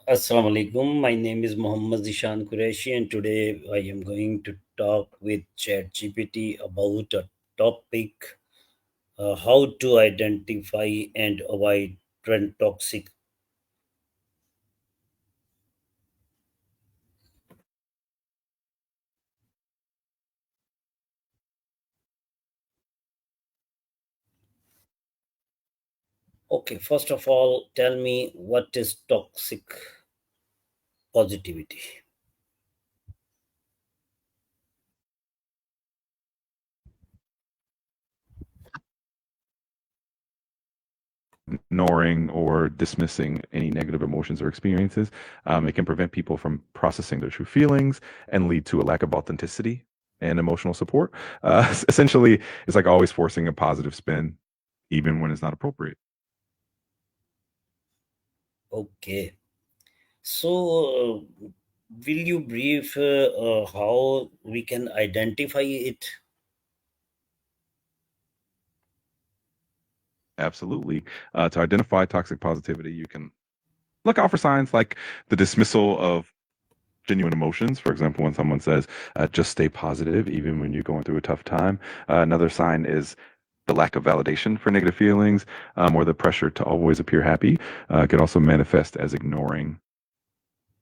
Assalamu alaikum. My name is Muhammad Zishan Qureshi, and today I am going to talk with ChatGPT about a topic, how to identify and avoid trend toxic. Okay, first of all, tell me what is toxic positivity? Ignoring or dismissing any negative emotions or experiences. It can prevent people from processing their true feelings and lead to a lack of authenticity and emotional support. Essentially, it's like always forcing a positive spin, even when it's not appropriate. Okay, so will you brief how we can identify it? Absolutely. To identify toxic positivity, you can look out for signs like the dismissal of genuine emotions. For example, when someone says, just stay positive, even when you're going through a tough time. Another sign is the lack of validation for negative feelings or the pressure to always appear happy can also manifest as ignoring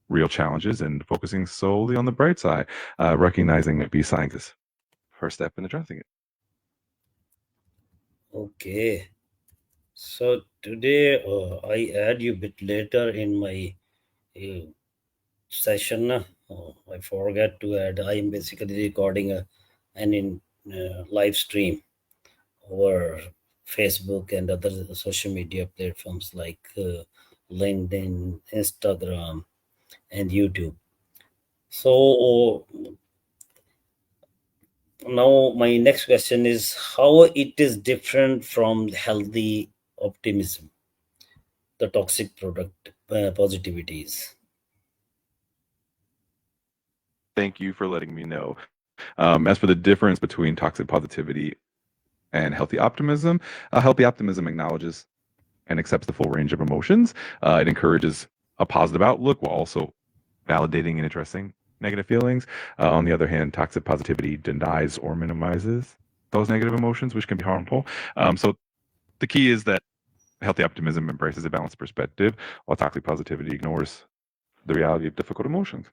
real challenges and focusing solely on the bright side. Recognizing that these signs is first step in addressing it. Okay. So today I add you a bit later in my uh, session. I forgot to add. I am basically recording an in live stream over Facebook and other social media platforms like LinkedIn, Instagram, and YouTube. So now my next question is how it is different from healthy optimism, the toxic product positivities. Thank you for letting me know. As for the difference between toxic positivity and healthy optimism acknowledges and accepts the full range of emotions. It encourages a positive outlook while also validating and addressing negative feelings. On the other hand, toxic positivity denies or minimizes those negative emotions, which can be harmful. So the key is that healthy optimism embraces a balanced perspective, while toxic positivity ignores the reality of difficult emotions.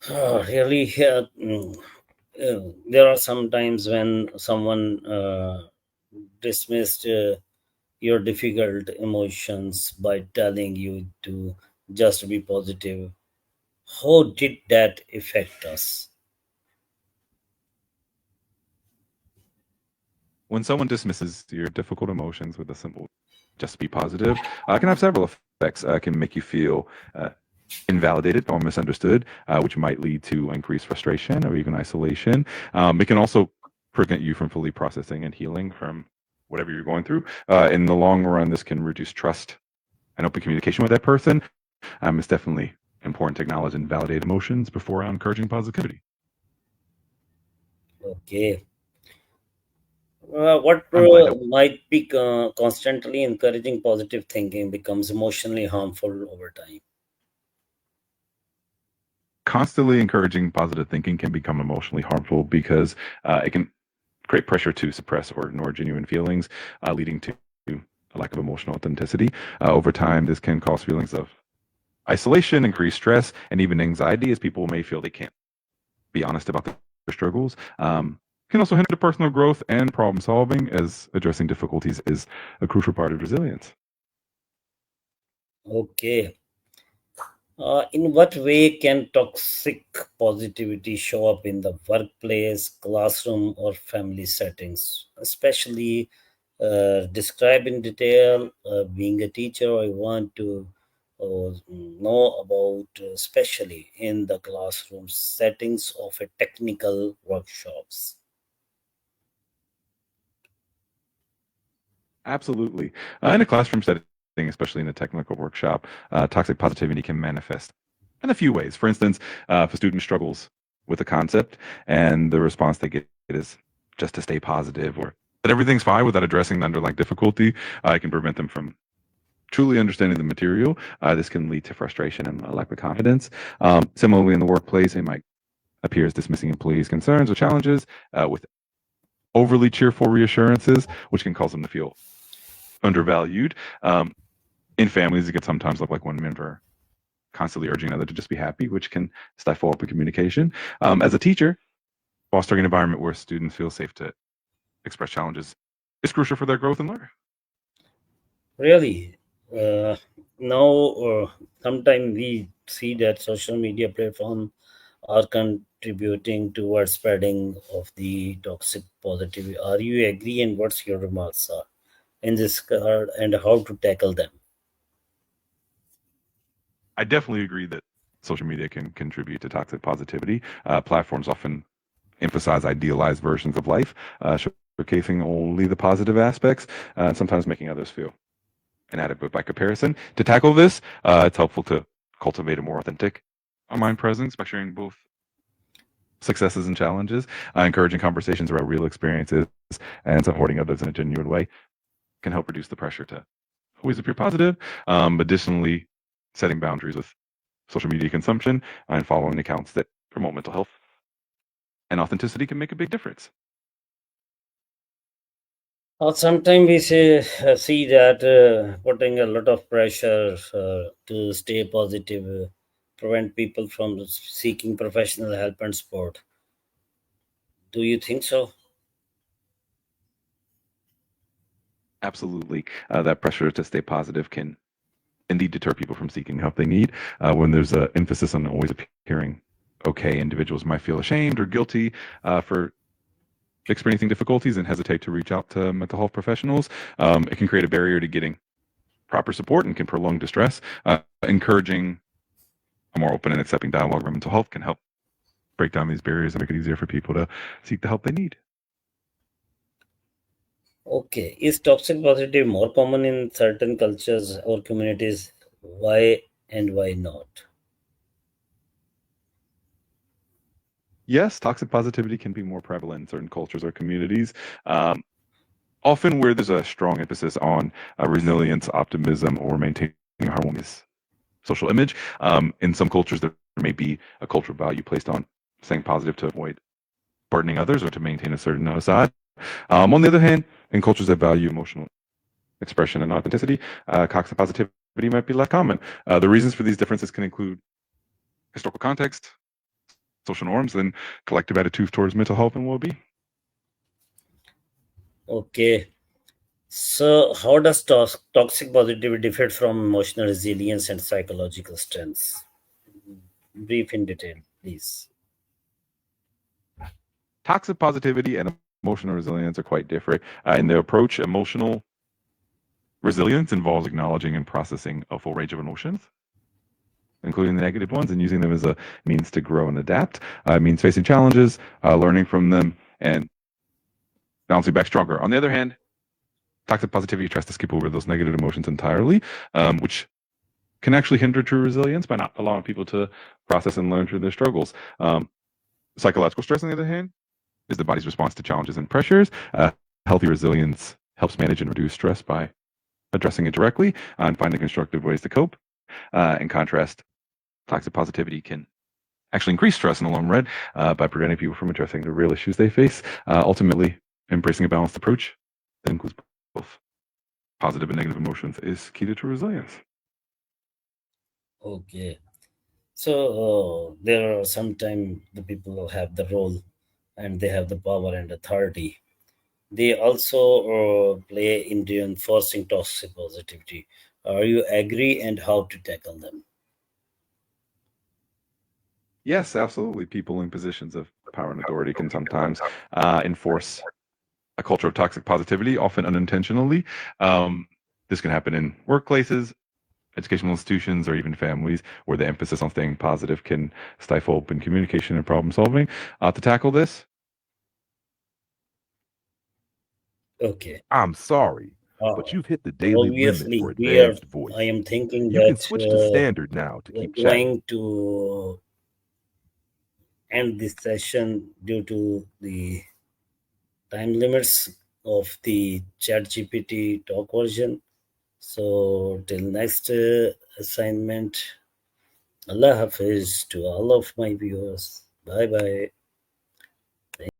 Really, there are some times when someone dismissed your difficult emotions by telling you to just be positive. How did that affect us? When someone dismisses your difficult emotions with a simple just be positive, it can have several effects. It can make you feel invalidated or misunderstood, which might lead to increased frustration or even isolation. It can also prevent you from fully processing and healing from whatever you're going through. In the long run, this can reduce trust and open communication with that person. It's definitely important to acknowledge and validate emotions before encouraging positivity. Okay. What I'm glad that might be constantly encouraging positive thinking becomes emotionally harmful over time. constantly encouraging positive thinking can become emotionally harmful because it can create pressure to suppress or ignore genuine feelings, leading to a lack of emotional authenticity. Over time, this can cause feelings of isolation, increased stress, and even anxiety, as people may feel they can't be honest about their struggles. Can also hinder personal growth and problem solving, as addressing difficulties is a crucial part of resilience. Okay. In what way can toxic positivity show up in the workplace, classroom, or family settings? Especially, describe in detail. Being a teacher, I want to know about, especially in the classroom settings of a technical workshops. Absolutely. In a classroom setting, especially in a technical workshop, toxic positivity can manifest in a few ways. For instance, if a student struggles with a concept and the response they get is just to stay positive or that everything's fine without addressing the underlying difficulty, it can prevent them from truly understanding the material, this can lead to frustration and a lack of confidence. Similarly, in the workplace, it might appear as dismissing employees' concerns or challenges with overly cheerful reassurances, which can cause them to feel undervalued. In families, it can sometimes look like one member constantly urging another to just be happy, which can stifle open communication. As a teacher, fostering an environment where students feel safe to express challenges is crucial for their growth and learning. Really, now sometimes we see that social media platform are contributing towards spreading of the toxic positivity. Are you agree, and what's your remarks are in this card and how to tackle them? I definitely agree that social media can contribute to toxic positivity. Platforms often emphasize idealized versions of life, showcasing only the positive aspects, and sometimes making others feel inadequate by comparison. To tackle this, it's helpful to cultivate a more authentic online presence by sharing both successes and challenges, encouraging conversations about real experiences, and supporting others in a genuine way can help reduce the pressure to always appear positive. Additionally, setting boundaries with social media consumption and following accounts that promote mental health and authenticity can make a big difference. Sometimes we see that putting a lot of pressure to stay positive prevent people from seeking professional help and support. Do you think so? Absolutely. That pressure to stay positive can indeed deter people from seeking help they need. When there's an emphasis on always appearing okay, individuals might feel ashamed or guilty for experiencing difficulties and hesitate to reach out to mental health professionals. It can create a barrier to getting proper support and can prolong distress. Encouraging a more open and accepting dialogue around mental health can help break down these barriers and make it easier for people to seek the help they need. Okay. Is toxic positivity more common in certain cultures or communities? Why and why not? Yes, toxic positivity can be more prevalent in certain cultures or communities, often where there's a strong emphasis on resilience, optimism, or maintaining a harmonious social image. In some cultures, there may be a cultural value placed on staying positive to avoid burdening others or to maintain a certain facade. On the other hand, in cultures that value emotional expression and authenticity, toxic positivity might be less common. The reasons for these differences can include historical context, social norms, and collective attitudes towards mental health and well-being. Okay. So, how does toxic positivity differ from emotional resilience and psychological strengths? Brief in detail, please. Toxic positivity and emotional resilience are quite different. In their approach, emotional resilience involves acknowledging and processing a full range of emotions, including the negative ones, and using them as a means to grow and adapt. It means facing challenges, learning from them, and bouncing back stronger. On the other hand, toxic positivity tries to skip over those negative emotions entirely, which can actually hinder true resilience by not allowing people to process and learn through their struggles. Psychological stress, on the other hand, is the body's response to challenges and pressures. Healthy resilience helps manage and reduce stress by addressing it directly and finding constructive ways to cope. In contrast, toxic positivity can actually increase stress in the long run by preventing people from addressing the real issues they face. Ultimately, embracing a balanced approach that includes both positive and negative emotions is key to true resilience. Okay. So, there are sometimes the people who have the role and they have the power and authority. They also play in reinforcing toxic positivity. Are you agree and how to tackle them? Yes, absolutely. People in positions of power and authority can sometimes enforce a culture of toxic positivity, often unintentionally. Um, this can happen in workplaces, educational institutions, or even families, where the emphasis on staying positive can stifle open communication and problem solving. To tackle this, Okay. I'm sorry, Uh, but you've hit the daily limit for Obviously, we are. advanced I voice. am thinking You can that switch to standard now to we're keep chatting. going to end this session due to the time limits of the ChatGPT talk version. So till next assignment, Allah Hafiz to all of my viewers. Bye bye.